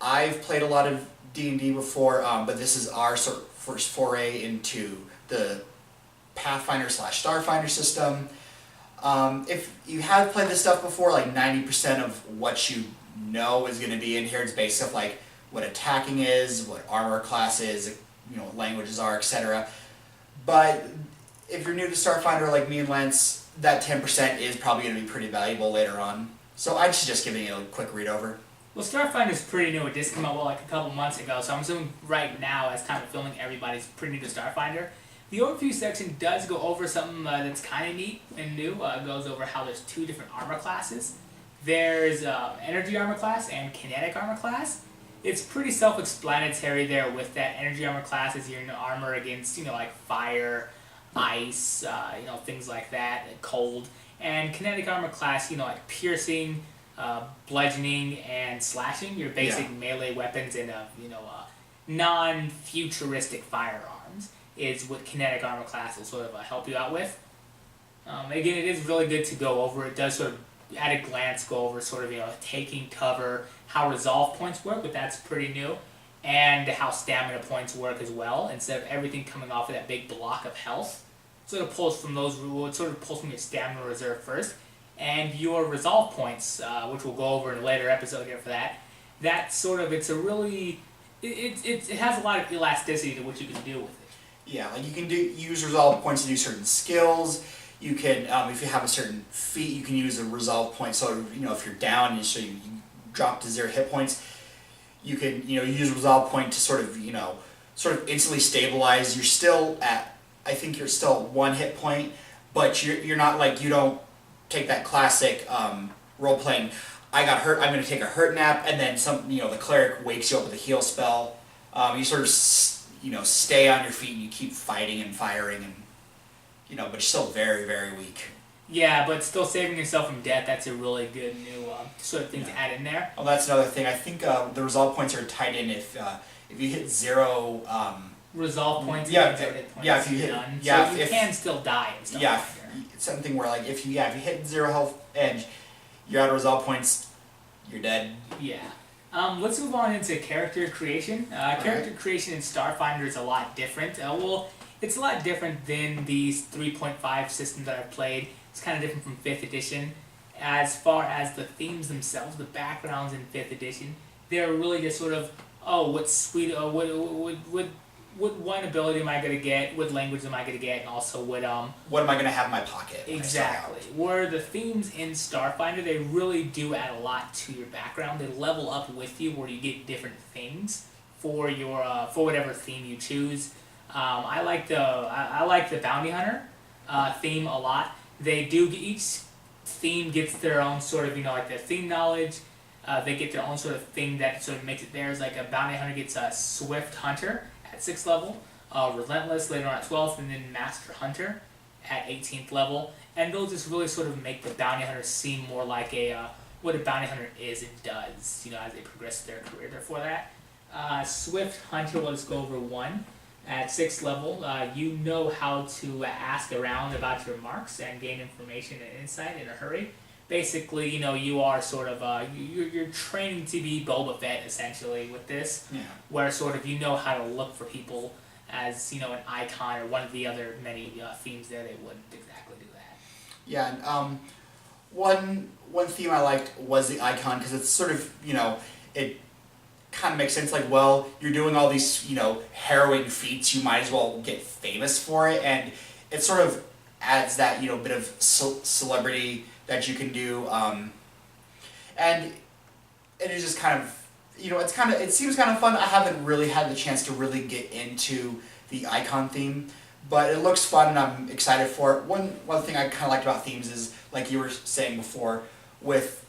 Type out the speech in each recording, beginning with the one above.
I've played a lot of D&D before, but this is our sort of first foray into the Pathfinder / Starfinder system. If you have played this stuff before, like 90% of what you know is going to be in here. It's based off like what attacking is, what armor class is, what languages are, etc. But if you're new to Starfinder like me and Lance, that 10% is probably going to be pretty valuable later on. So I'd suggest giving it a quick read over. Well, Starfinder is pretty new. It just came out like a couple months ago, so I'm assuming right now, as kind of filming, everybody's pretty new to Starfinder. The overview section does go over something that's kind of neat and new. It goes over how there's 2 different armor classes. There's energy armor class and kinetic armor class. It's pretty self-explanatory there with that. Energy armor class is your armor against, like fire, ice, things like that, cold. And kinetic armor class, like piercing, bludgeoning, and slashing, your basic melee weapons and, non-futuristic firearms is what kinetic armor class will sort of help you out with. Again, it is really good to go over. It does sort of, at a glance, go over sort of, taking cover, how resolve points work, but that's pretty new, and how stamina points work as well. Instead of everything coming off of that big block of health, sort of pulls from your stamina reserve first, and your resolve points, which we'll go over in a later episode here for that. That sort of, it's a really, it has a lot of elasticity to what you can do with it. Yeah, like you can use resolve points to do certain skills. You can, if you have a certain feat, you can use a resolve point. So if you're down and so you drop to 0 hit points, you can use a resolve point to sort of instantly stabilize. You're still at, I think you're still at 1 hit point, but you're not like, you don't take that classic role playing. I got hurt. I'm going to take a hurt nap, and then the cleric wakes you up with a heal spell. You sort of stay on your feet and you keep fighting and firing and. But you're still very, very weak. Yeah, but still saving yourself from death, that's a really good new sort of thing to add in there. Well, that's another thing. I think the resolve points are tied in if you hit 0... resolve points, if you hit... None. So you can still die and stuff. Yeah, it's something where like if you hit 0 health and you're out of resolve points, you're dead. Yeah. Let's move on into character creation. Character creation in Starfinder is a lot different. It's a lot different than these 3.5 systems that I've played. It's kind of different from 5th edition. As far as the themes themselves, the backgrounds in 5th edition, they're really just sort of, what one ability am I going to get, what language am I going to get, and also what am I going to have in my pocket? Exactly. Where the themes in Starfinder, they really do add a lot to your background. They level up with you where you get different things for your for whatever theme you choose. I like the bounty hunter theme a lot. Each theme gets their own sort of like their theme knowledge. They get their own sort of thing that sort of makes it theirs. Like a bounty hunter gets a swift hunter at 6th level, relentless later on at 12th, and then master hunter at 18th level. And they'll just really sort of make the bounty hunter seem more like what a bounty hunter is and does. As they progress their career. Therefore, that swift hunter will just go over 1. At 6th level, you know how to ask around about your marks and gain information and insight in a hurry. Basically, you are sort of, you're training to be Boba Fett, essentially, with this. Yeah. Where sort of you know how to look for people as, an icon or one of the other many themes there. They wouldn't exactly do that. Yeah, and one theme I liked was the icon, because it's sort of, it kind of makes sense, like, well, you're doing all these, harrowing feats, you might as well get famous for it, and it sort of adds that, bit of celebrity that you can do, and it is just kind of, it seems kind of fun. I haven't really had the chance to really get into the icon theme, but it looks fun and I'm excited for it. One thing I kind of liked about themes is, like you were saying before, with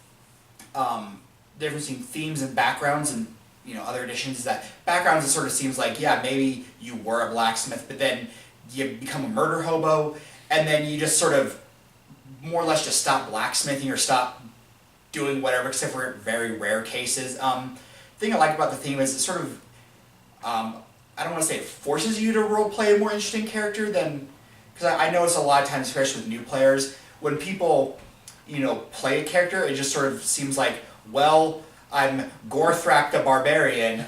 the difference between themes and backgrounds and other editions, is that backgrounds, it sort of seems like, yeah, maybe you were a blacksmith, but then you become a murder hobo, and then you just sort of more or less just stop blacksmithing or stop doing whatever, except for very rare cases. The thing I like about the theme is it sort of, I don't want to say it forces you to roleplay a more interesting character than, because I notice a lot of times, especially with new players, when people, play a character, it just sort of seems like, well, I'm Gorthrak the Barbarian.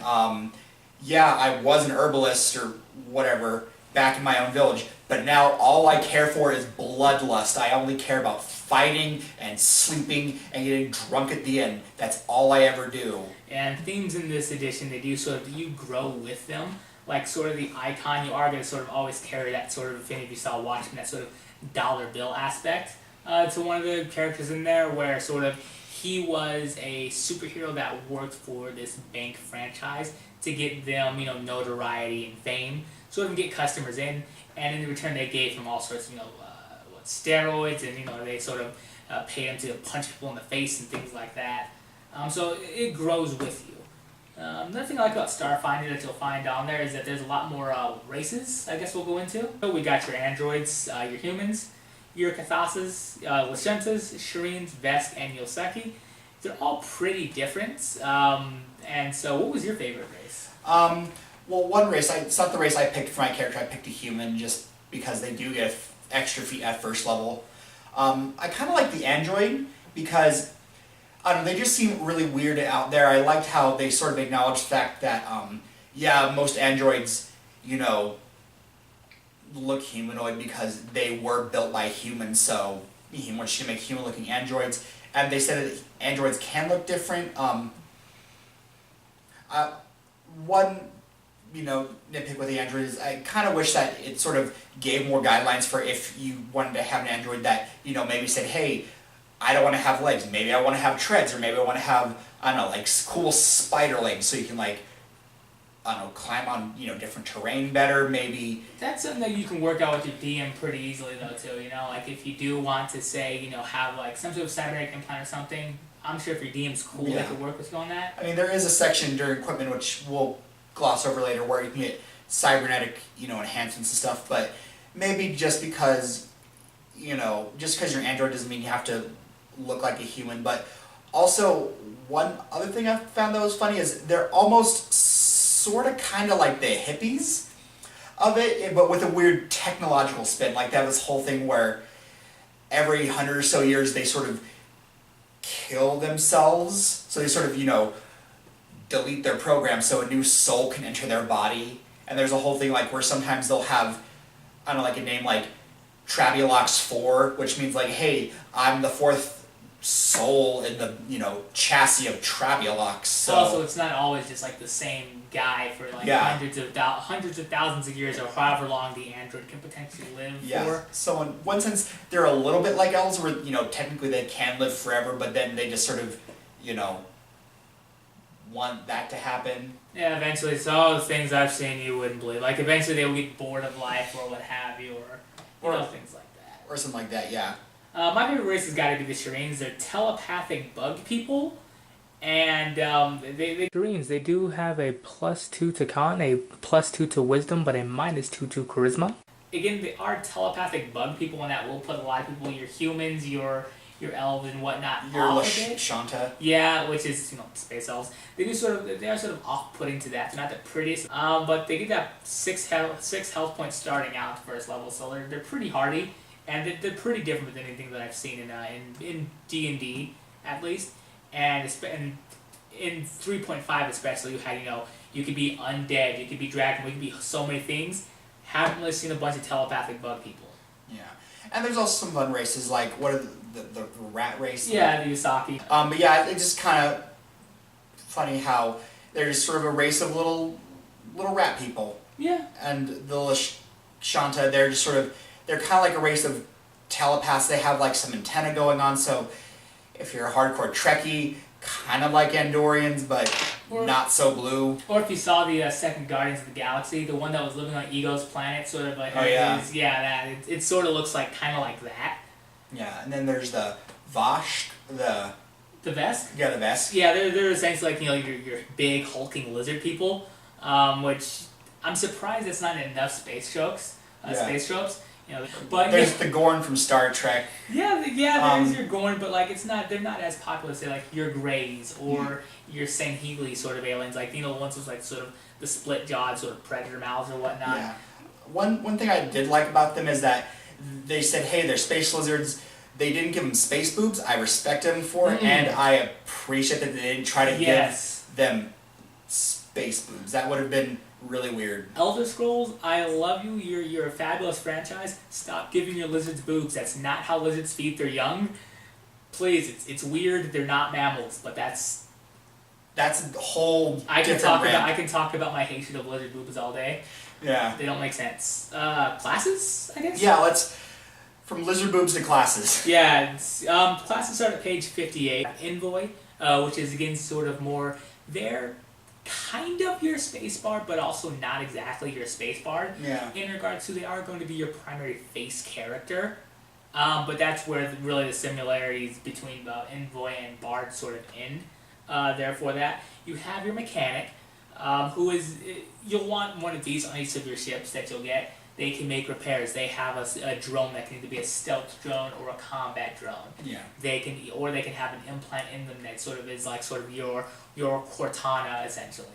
Yeah, I was an herbalist or whatever back in my own village, but now all I care for is bloodlust. I only care about fighting and sleeping and getting drunk at the end. That's all I ever do. And themes in this edition, they do sort of, you grow with them. Like sort of the icon, you are going to sort of always carry that sort of affinity, if you saw Watchmen, that sort of dollar bill aspect to one of the characters in there, where sort of he was a superhero that worked for this bank franchise to get them, you know, notoriety and fame, sort of get customers in, and in return they gave him all sorts of, you know, steroids, and, you know, they sort of paid him to punch people in the face and things like that. So it grows with you. Another thing I like about Starfinder that you'll find down there is that there's a lot more races, I guess we'll go into. So we got your androids, your humans, your Kathasas, Lashentas, Shireen's, Vesk, and Yoseki. They're all pretty different. And so what was your favorite race? Well, one race, it's not the race I picked for my character, I picked a human just because they do get extra feet at first level. I kind of like the android because, I don't know, they just seem really weird out there. I liked how they sort of acknowledged the fact that, yeah, most androids, you know, look humanoid because they were built by humans, so he wants you to make human-looking androids. And they said that androids can look different. One, you know, nitpick with the android is I kind of wish that it sort of gave more guidelines for if you wanted to have an android that, you know, maybe said, hey, I don't want to have legs, maybe I want to have treads, or maybe I want to have, I don't know, like cool spider legs so you can, like, I don't know, climb on, you know, different terrain better, maybe. That's something that you can work out with your DM pretty easily though too, you know, like if you do want to say, you know, have like some sort of cybernetic implant or something, I'm sure if your DM's cool, Yeah. they could work with you on that. I mean, there is a section during equipment, which we'll gloss over later, where you can get cybernetic, you know, enhancements and stuff, but maybe just because, you know, just because you're an android doesn't mean you have to look like a human. But also, one other thing I found that was funny is they're almost sort of kind of like the hippies of it, but with a weird technological spin. Like, they have this whole thing where every 100 or so years they sort of kill themselves, so they sort of, you know, delete their program so a new soul can enter their body. And there's a whole thing like where sometimes they'll have, I don't know, like a name like Trabulox 4, which means like, hey, I'm the fourth soul in the, you know, chassis of Trabulox. So Also, it's not always just like the same guy for like Yeah. hundreds of thousands of years or however long the android can potentially live yeah. for. So in one sense, they're a little bit like elves, where, you know, technically they can live forever, but then they just sort of, you know, want that to happen. Yeah, eventually, it's all the things I've seen you wouldn't believe. Like, eventually they will get bored of life or what have you, or you know, things like that. Or something like that, yeah. My favorite race has got to be the Shireens. They're telepathic bug people, and Shireens, they do have a +2 to con, a +2 to wisdom, but a -2 to charisma. Again, they are telepathic bug people, and that will put a lot of people, your humans, your elves and whatnot, Your off of it. Shanta. Yeah, which is, you know, space elves. They are sort of off-putting to that. They're not the prettiest, but they get that 6 health points starting out at the first level, so they're pretty hardy, and they're pretty different than anything that I've seen in D&D at least, and in 3.5 especially, you had, you know, you could be undead, you could be dragon, you could be so many things. Haven't really seen a bunch of telepathic bug people. Yeah, and there's also some fun races like what are the rat race? Yeah, the Usaki. But yeah, it's just kind of funny how they're just sort of a race of little rat people. Yeah. And the Shanta, they're just sort of, they're kind of like a race of telepaths. They have like some antenna going on, so if you're a hardcore Trekkie, kind of like Andorians, but not so blue. Or if you saw the second Guardians of the Galaxy, the one that was living on Ego's planet, sort of like it sort of looks like kind of like that. Yeah, and then there's the Vosh, the Vesk? Yeah, the Vesk. Yeah, they're essentially like, you know, your big hulking lizard people, which I'm surprised it's not enough space tropes. Space tropes. You know, but there's the Gorn from Star Trek. Yeah, there's your Gorn, but like they're not as popular, say like your Greys or your Sanheeli sort of aliens, like, you know, the ones with like sort of the split jawed sort of predator mouths or whatnot. Yeah. One thing I did like about them is that they said, hey, they're space lizards, they didn't give them space boobs. I respect them for it, and I appreciate that they didn't try to give them space boobs. That would have been really weird. Elder Scrolls, I love you. You're a fabulous franchise. Stop giving your lizards boobs. That's not how lizards feed their young. Please, it's weird. They're not mammals, but that's a whole I can different rant. I can talk about my hatred of lizard boobs all day. Yeah. They don't make sense. Classes, I guess? Yeah, let's... From lizard boobs to classes. Yeah, classes start at page 58. Envoy, which is again sort of more... They're kind of your spacebar, but also not exactly your spacebar. Yeah. In regards to they are going to be your primary face character. But that's where really the similarities between Envoy and Bard sort of end. Therefore that. You have your mechanic, who is... You'll want one of these on each of your ships that you'll get. They can make repairs. They have a drone that can either be a stealth drone or a combat drone. Yeah. They can have an implant in them that sort of is like sort of your Cortana essentially.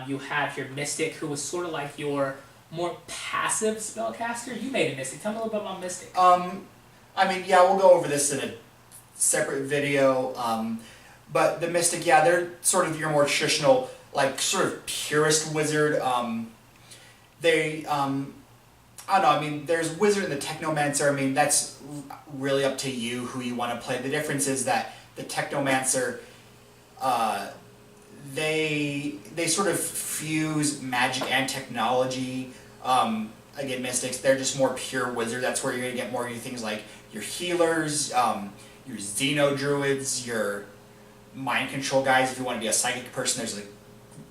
You have your Mystic, who is sort of like your more passive spellcaster. You made a Mystic. Tell me a little bit about Mystic. I mean, yeah, we'll go over this in a separate video. But the Mystic, yeah, they're sort of your more traditional, like sort of purist wizard. I don't know, I mean, there's Wizard and the Technomancer. I mean, that's really up to you who you want to play. The difference is that the Technomancer, they sort of fuse magic and technology. Again, Mystics, they're just more pure wizard. That's where you're going to get more of your things like your healers, your Xeno-druids, your mind control guys. If you want to be a psychic person, there's a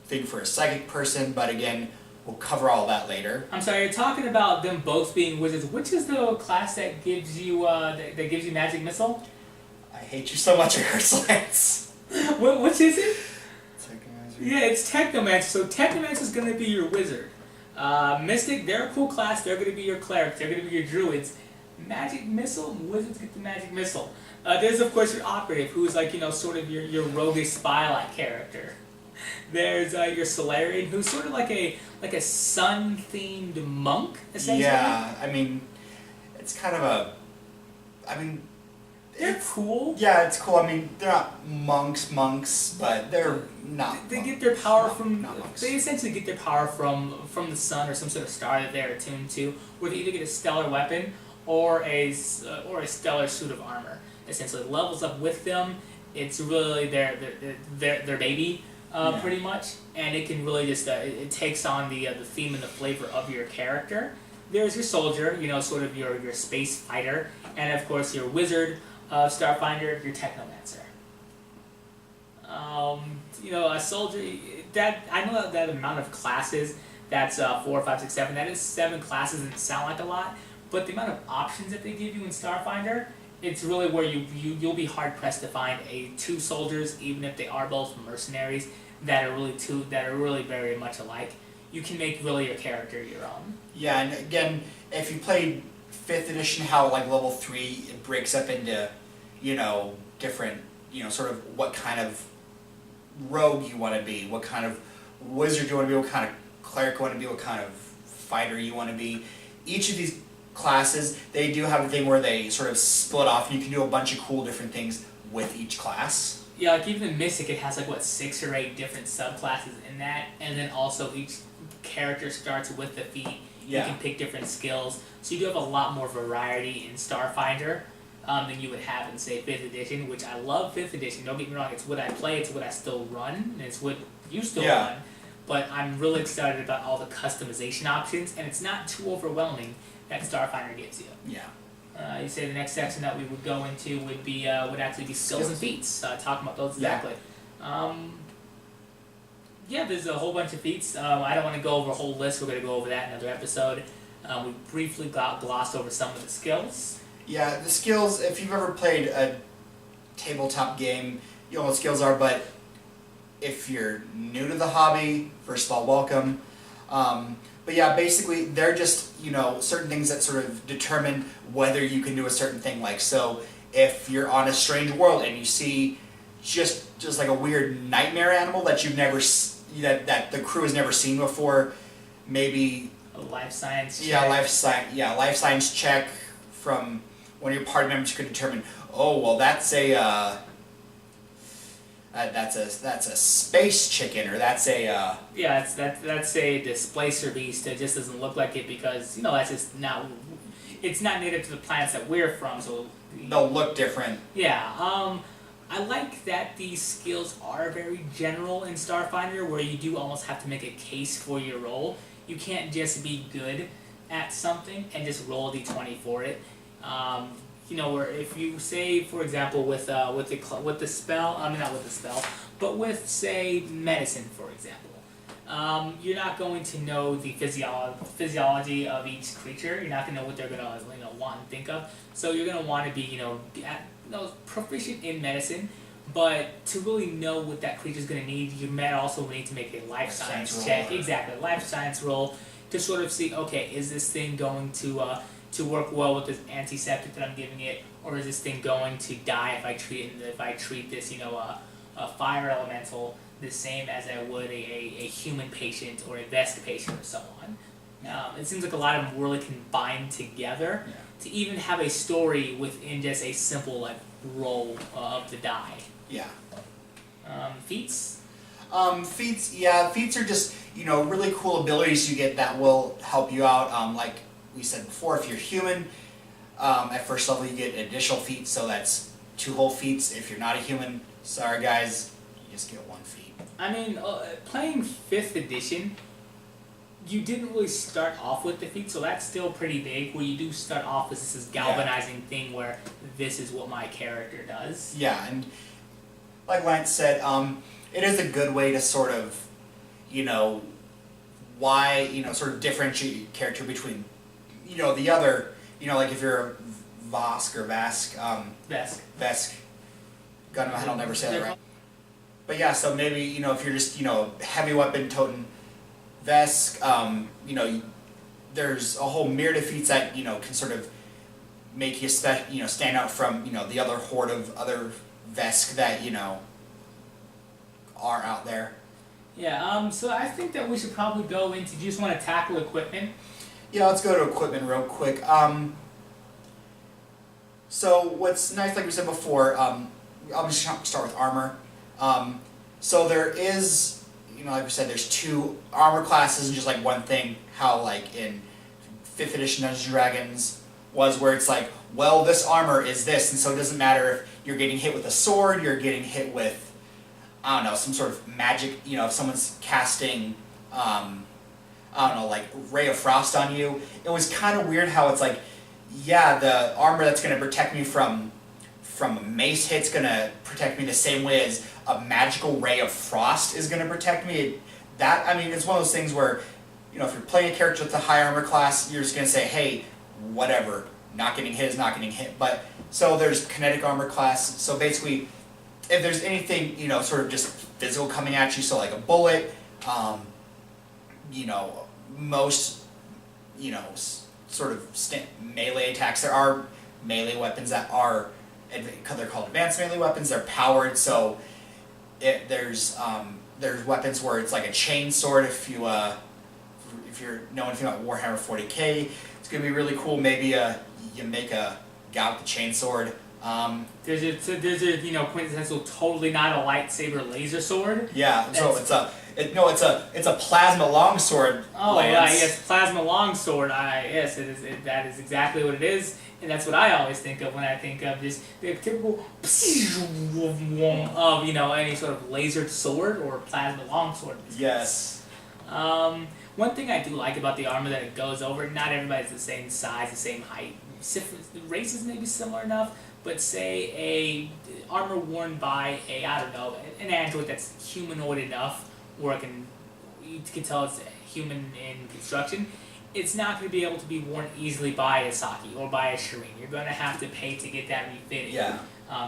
thing for a psychic person, but again, we'll cover all that later. I'm sorry, you're talking about them both being wizards. Which is the class that gives you that gives you magic missile? I hate you so much, it hurts Lance. Which is it? Technomancer. Yeah, it's Technomancer. So Technomancer is going to be your wizard. Mystic, they're a cool class. They're going to be your clerics. They're going to be your druids. Magic missile, wizards get the magic missile. There's of course your operative, who's like sort of your roguish spy-like character. There's your Solarian, who's sort of like a sun-themed monk, essentially. Yeah, I mean, it's kind of a... I mean... They're cool. Yeah, it's cool. I mean, they're not monks, but they're not They monks. get their power from... Not monks. They essentially get their power from the sun or some sort of star that they're attuned to, where they either get a stellar weapon or a stellar suit of armor. Essentially, it levels up with them. It's really their baby. Yeah. Pretty much, and it can really just it takes on the theme and the flavor of your character. There's your soldier, sort of your space fighter, and of course your wizard, Starfinder, your Technomancer. A soldier that I know that amount of classes. That's 4, 5, 6, 7. That is 7 classes. Doesn't sound like a lot, but the amount of options that they give you in Starfinder. It's really where you'll be hard pressed to find 2 soldiers, even if they are both mercenaries, that are really very much alike. You can make really your character your own. Yeah, and again, if you played 5th edition, how like level 3 it breaks up into, different, sort of what kind of rogue you want to be, what kind of wizard you want to be, what kind of cleric you want to be, what kind of fighter you want to be. Each of these classes, they do have a thing where they sort of split off and you can do a bunch of cool different things with each class. Yeah, like even in Mystic it has 6 or 8 different subclasses in that, and then also each character starts with the feat. Yeah. You can pick different skills, so you do have a lot more variety in Starfinder than you would have in, say, 5th edition, which I love 5th edition, don't get me wrong, it's what I play, it's what I still run, and it's what you still run, but I'm really excited about all the customization options, and it's not too overwhelming that Starfinder gives you. Yeah. You say the next section that we would go into would actually be skills and feats. Talking about those exactly. There's a whole bunch of feats. I don't want to go over a whole list. We're going to go over that in another episode. We briefly glossed over some of the skills. Yeah, the skills. If you've ever played a tabletop game, you know what skills are. But if you're new to the hobby, first of all, welcome. But yeah, basically they're just, certain things that sort of determine whether you can do a certain thing. Like, so if you're on a strange world and you see just like a weird nightmare animal that you've never, that the crew has never seen before, maybe A life science check. life science check from one of your party members could determine, oh well, that's a space chicken, or that's a Yeah, that's a displacer beast that just doesn't look like it because that's just not it's not native to the planets that we're from. So they'll look different. yeah, I like that these skills are very general in Starfinder, where you do almost have to make a case for your role. You can't just be good at something and just roll a d20 for it. Where if you say, for example, with the spell, I mean not with the spell, but with say medicine, for example, you're not going to know the physiology of each creature. You're not going to know what they're going to want and think of. So you're going to want to be proficient in medicine, but to really know what that creature is going to need, you might also need to make a life science check. Exactly, life science roll to sort of see, okay, is this thing going to work well with this antiseptic that I'm giving it, or is this thing going to die if I treat this a fire elemental the same as I would a human patient or a Vesk patient or so on. It seems like a lot of them really combined together to even have a story within just a simple roll of the die. Yeah. Feats? Feats are just, really cool abilities you get that will help you out. Like we said before, if you're human, at first level you get additional feats, so that's 2 whole feats. If you're not a human, sorry guys, you just get 1 feat. I mean, playing 5th edition, you didn't really start off with the feat, so that's still pretty big, where you do start off with this galvanizing thing where this is what my character does. Yeah, and like Lance said, it is a good way to sort of, sort of differentiate your character between, the other, like if you're a Vosk or Vask, Vesk. God, in my head, I'll never say that right. But yeah, so maybe, if you're just, heavy weapon toting Vesk, there's a whole myriad of feats that, can sort of make you, stand out from, the other horde of other Vesk that, are out there. Yeah, so I think that we should probably go into, do you just want to tackle equipment? Yeah, let's go to equipment real quick. So what's nice, like we said before, I'll just start with armor. So there is, like we said, there's 2 armor classes and just like one thing, how like in 5th edition Dungeons & Dragons was where it's like, well, this armor is this, and so it doesn't matter if you're getting hit with a sword, you're getting hit with, I don't know, some sort of magic, if someone's casting, like Ray of Frost on you. It was kind of weird how it's like, yeah, the armor that's going to protect me from a mace hit's going to protect me the same way as a magical Ray of Frost is going to protect me. It's one of those things where, if you're playing a character with a high armor class, you're just going to say, hey, whatever, not getting hit is not getting hit. But, so there's kinetic armor class, so basically, if there's anything, sort of just physical coming at you, so like a bullet, most, sort of melee attacks. There are melee weapons that are, they're called advanced melee weapons, they're powered, so there's weapons where it's like a chain sword. If you know anything about Warhammer 40k, it's going to be really cool. Maybe you make a guy with a chain sword. There's a quintessential, totally not a lightsaber laser sword. Yeah, so it's a plasma longsword. Oh yeah, yes, plasma longsword. Yes, it is. That is exactly what it is, and that's what I always think of when I think of just the typical of any sort of lasered sword or plasma longsword. Yes. One thing I do like about the armor that it goes over. Not everybody's the same size, the same height. Races may be similar enough. But say a armor worn by an android that's humanoid enough, or you can tell it's human in construction, it's not going to be able to be worn easily by a Saki or by a Shireen. You're going to have to pay to get that refitted. Yeah.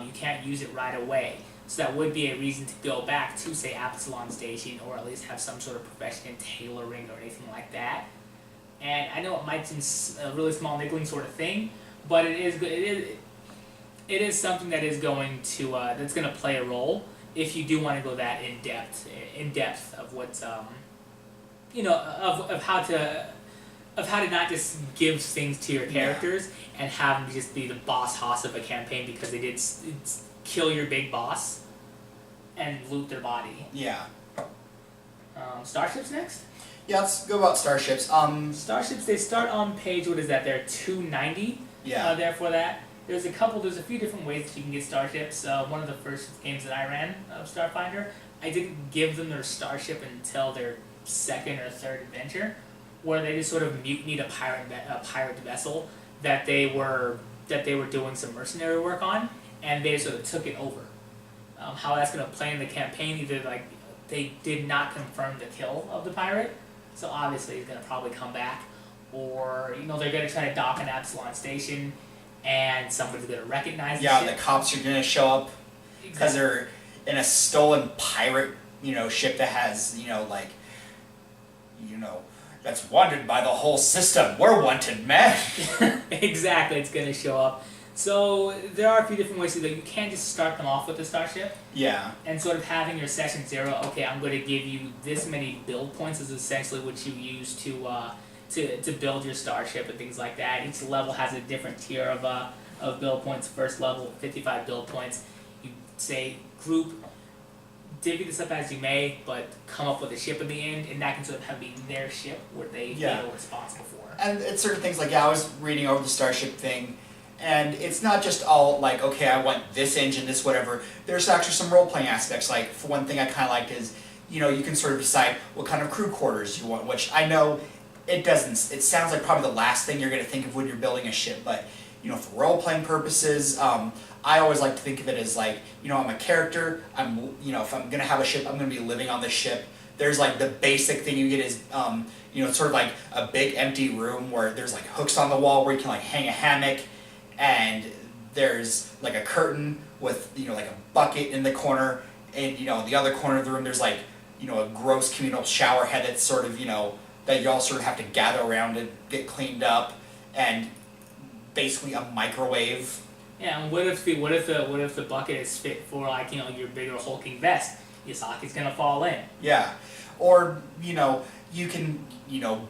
You can't use it right away. So that would be a reason to go back to, say, Absalom Station, or at least have some sort of profession in tailoring or anything like that. And I know it might seem a really small niggling sort of thing, but it is something that is going to that's going to play a role if you do want to go that in depth of what's of how to of how to not just give things to your characters and have them just be the boss hoss of a campaign because they did kill your big boss and loot their body. Yeah. Starships next? Yeah, let's go about starships. Starships, they start on page, what is that, they're 290 there for that. There's a few different ways that you can get starships. One of the first games that I ran of Starfinder, I didn't give them their starship until their second or third adventure, where they just sort of mutinied a pirate vessel that they were doing some mercenary work on, and they sort of took it over. How that's going to play in the campaign, either like they did not confirm the kill of the pirate, so obviously he's going to probably come back, or they're going to try to dock an Absalon station, and somebody's going to recognize the ship. The cops are going to show up because they're in a stolen pirate, ship that has, that's wanted by the whole system. We're wanted, man. Exactly, it's going to show up. So there are a few different ways to do that. You can't just start them off with the starship. Yeah. And sort of having your session 0, okay, I'm going to give you this many build points is essentially what you use to build your starship and things like that. Each level has a different tier of build points. First level, 55 build points. You say group, divvy this up as you may, but come up with a ship in the end, and that can sort of have be their ship where they feel responsible for. And it's certain things like, I was reading over the starship thing, and it's not just all like, okay, I want this engine, this whatever. There's actually some role-playing aspects. Like, for one thing I kind of liked is, you can sort of decide what kind of crew quarters you want, which I know it sounds like probably the last thing you're going to think of when you're building a ship, but, for role-playing purposes, I always like to think of it as like, I'm a character, if I'm going to have a ship, I'm going to be living on this ship. There's like the basic thing you get is, it's sort of like a big empty room where there's like hooks on the wall where you can like hang a hammock, and there's like a curtain with, like a bucket in the corner, and, in the other corner of the room there's like, a gross communal shower head that's sort of, that you all sort of have to gather around and get cleaned up, and basically a microwave. Yeah, and what if the bucket is fit for like your bigger hulking vest? Yasaki's gonna fall in. Yeah, or you can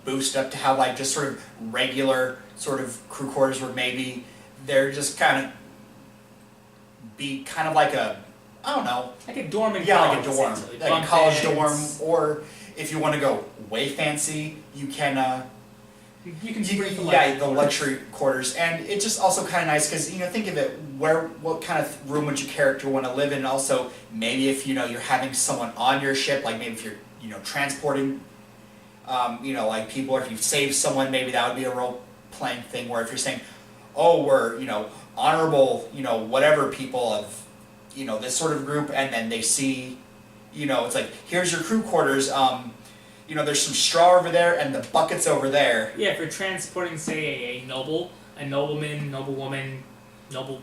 boost up to have like just sort of regular sort of crew quarters where maybe they're just kind of like a, I don't know, like a dorm in college, like a dorm, like a college dorm, or if you want to go way fancy, you can. You can bring the luxury quarters, and it's just also kind of nice because think of it, what kind of room would your character want to live in, and also maybe if you're having someone on your ship, like maybe if you're transporting like people, or if you save someone, maybe that would be a role playing thing where if you're saying, oh, we're honorable whatever people of this sort of group, and then they see it's like, here's your crew quarters, there's some straw over there and the bucket's over there. Yeah, if you're transporting, say, a nobleman, noblewoman, noble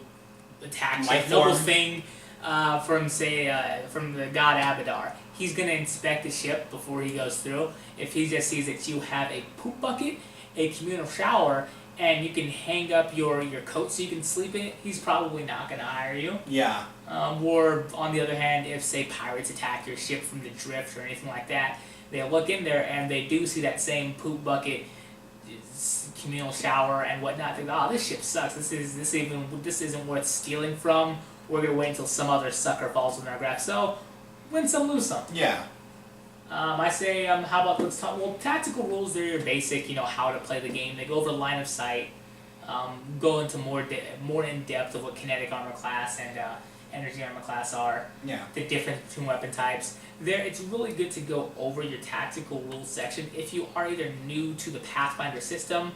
attachment, noble thing from the god Abadar, he's going to inspect the ship before he goes through. If he just sees that you have a poop bucket, a communal shower, and you can hang up your coat so you can sleep in it, he's probably not going to hire you. Yeah. Or, on the other hand, if, say, pirates attack your ship from the drift or anything like that, they look in there and they do see that same poop bucket, communal shower and whatnot. They go, oh, this ship sucks. This isn't worth stealing from. We're gonna wait until some other sucker falls in our grasp. So, win some, lose some. Yeah. I say, how about let's talk. Well, tactical rules. They're your basic, how to play the game. They go over line of sight. Go into more in depth of what kinetic armor class and energy armor class are. Yeah. The difference between weapon types. It's really good to go over your tactical rules section if you are either new to the Pathfinder system,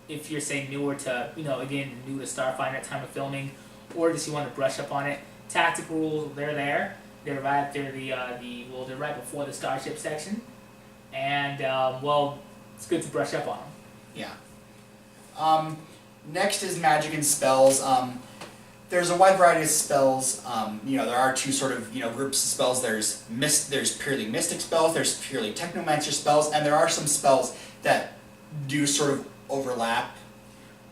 if you're say newer to new to Starfinder at time of filming, or just you want to brush up on it. Tactical rules, they're there. They're right there. They're right before the starship section, and it's good to brush up on them. Yeah. Next is magic and spells. There's a wide variety of spells. There are two sort of groups of spells. There's purely mystic spells. There's purely technomancer spells, and there are some spells that do sort of overlap.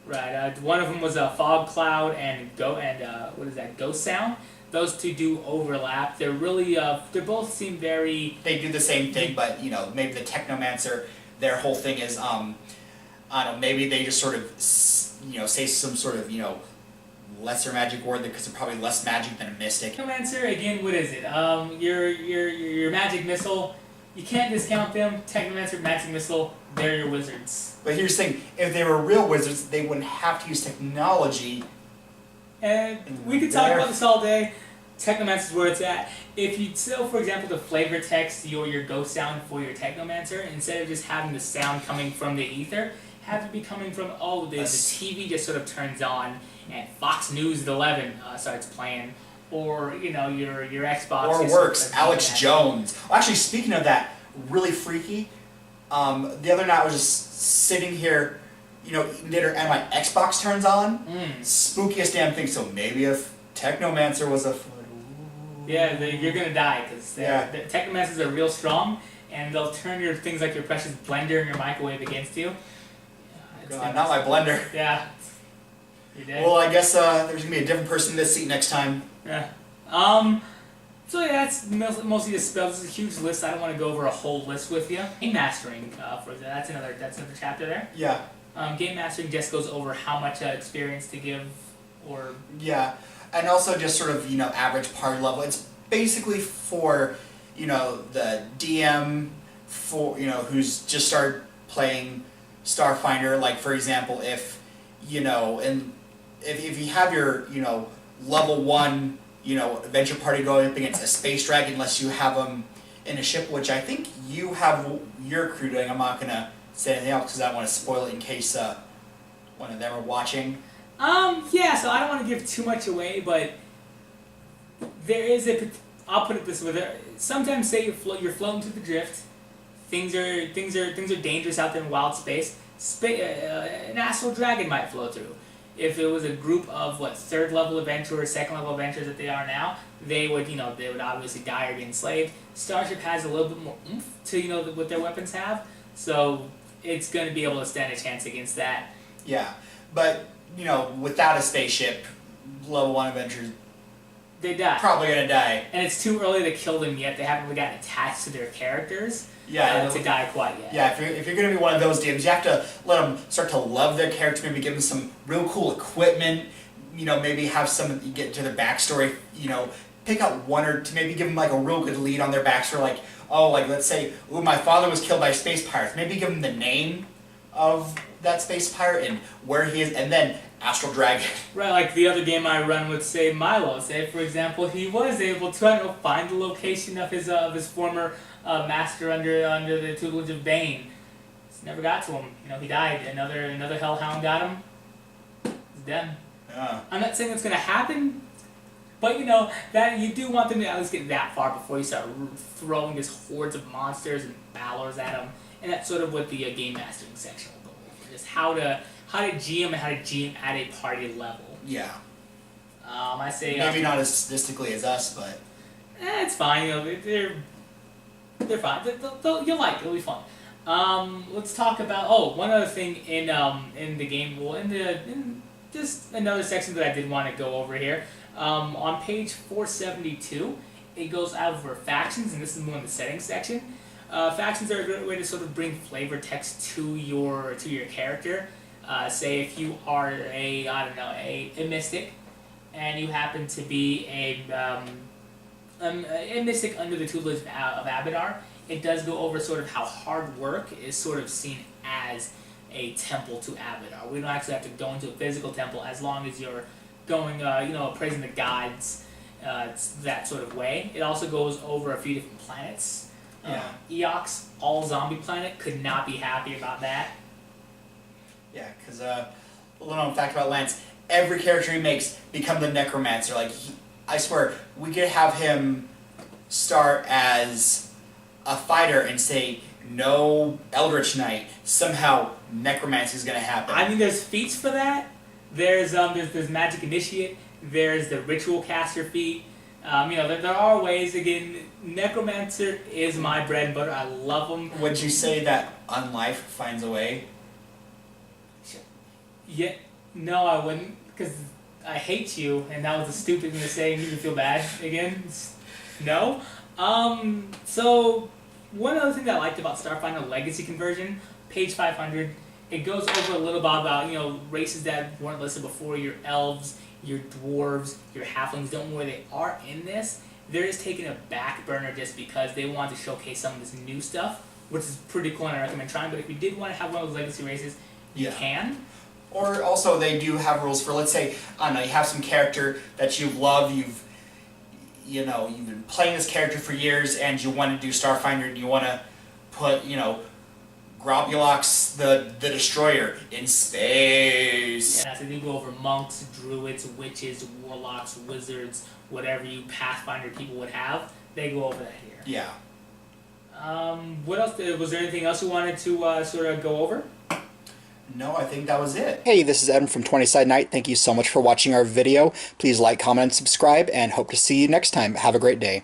Right. One of them was a fog cloud and ghost sound. Those two do overlap. They're really they both seem very. They do the same thing, but maybe the technomancer, their whole thing is I don't know, maybe they just sort of, say some sort of, lesser magic word because they're probably less magic than a mystic. Technomancer, again, what is it? Your magic missile, you can't discount them. Technomancer, magic missile, they're your wizards. But here's the thing, if they were real wizards, they wouldn't have to use technology. And we could talk about this all day. Technomancer is where it's at. If you for example, to flavor text your ghost sound for your Technomancer, instead of just having the sound coming from the ether, have it be coming from, the TV just sort of turns on and Fox News at 11 starts playing, or your Xbox. Or works, Alex Jones. Well, actually, speaking of that, really freaky. The other night I was just sitting here, eating dinner, and my Xbox turns on. Spookiest damn thing. So maybe if Technomancer was a... Yeah, you're gonna die because the Technomancers are real strong, and they'll turn your things like your precious blender and your microwave against you. God, not my blender. Yeah. You're dead. Well, I guess there's gonna be a different person in this seat next time. Yeah. So yeah, that's mostly the spells. It's a huge list. I don't want to go over a whole list with you. Game mastering, that's another chapter there. Yeah. Game mastering just goes over how much experience to give, or... Yeah, and also just sort of, average party level. It's basically for, the DM, for, who's just started playing Starfinder. Like, for example, if you have your, level 1, adventure party going up against a space dragon, unless you have them in a ship, which I think you have your crew doing. I'm not going to say anything else because I don't want to spoil it in case one of them are watching. Yeah, so I don't want to give too much away, but there is I'll put it this way. Sometimes say you're floating through the drift, things are dangerous out there in wild space. An astral dragon might flow through. If it was a group of third level adventurers, second level adventurers that they are now, they would obviously die or be enslaved. Starship has a little bit more oomph to what their weapons have, so it's going to be able to stand a chance against that. Yeah, but without a spaceship, level 1 adventurers, they die. Probably gonna die. And it's too early to kill them yet. They haven't really gotten attached to their characters. Yeah, to die quite yet. Yeah, if you're gonna be one of those DMs, you have to let them start to love their character. Maybe give them some real cool equipment. Maybe have some get to their backstory. Pick out one or two. Maybe give them a real good lead on their backstory. Let's say, my father was killed by space pirates. Maybe give them the name of that space pirate and where he is, and then astral dragon. Right, like the other game I run would say Milo. Say, for example, he was able to find the location of his former master under the tutelage of Bane. Just never got to him. He died. Another hellhound got him. He's dead. Yeah. I'm not saying it's gonna happen, but that you do want them to at least get that far before you start throwing just hordes of monsters and balors at them. And that's sort of what the game mastering section will go over. Just how to GM and how to GM at a party level. Yeah. I say maybe not as sadistically as us, but it's fine. They're fine. You'll like it. It'll be fun. Let's talk about one other thing in the game. Well, in just another section that I did want to go over here. On page 472, it goes over factions, and this is more in the settings section. Factions are a great way to sort of bring flavor text to your character. Say if you are a mystic, and you happen to be a mystic under the tutelage of Abadar, it does go over sort of how hard work is sort of seen as a temple to Abadar. We don't actually have to go into a physical temple as long as you're going, praising the gods, that sort of way. It also goes over a few different planets. Eox, all zombie planet, could not be happy about that. Yeah, because a little known fact about Lance, every character he makes becomes a necromancer. I swear, we could have him start as a fighter and say, no Eldritch Knight. Somehow, necromancy is going to happen. I mean, there's feats for that. There's Magic Initiate. There's the Ritual Caster feat. There are ways. Again, Necromancer is my bread and butter. I love them. Would you say that Unlife finds a way? Yeah, no, I wouldn't, because I hate you, and that was a stupid thing to say, and you can feel bad again. No. So one other thing that I liked about Starfinder Legacy Conversion, page 500, It goes over a little bit about, you know, races that weren't listed before, your elves, your dwarves, your halflings. Don't know where they are in this. They're just taking a back burner just because they want to showcase some of this new stuff, which is pretty cool and I recommend trying. But if you did want to have one of those legacy races, you can. Or also they do have rules for, let's say, I don't know, you have some character that you love, you've been playing this character for years and you want to do Starfinder and you want to put, Grobulux the Destroyer in space. Yeah, so they go over monks, druids, witches, warlocks, wizards, whatever you Pathfinder people would have. They go over that here. Yeah. What else? Was there anything else you wanted to sort of go over? No, I think that was it. Hey, this is Evan from 20 Side Night. Thank you so much for watching our video. Please like, comment, and subscribe, and hope to see you next time. Have a great day.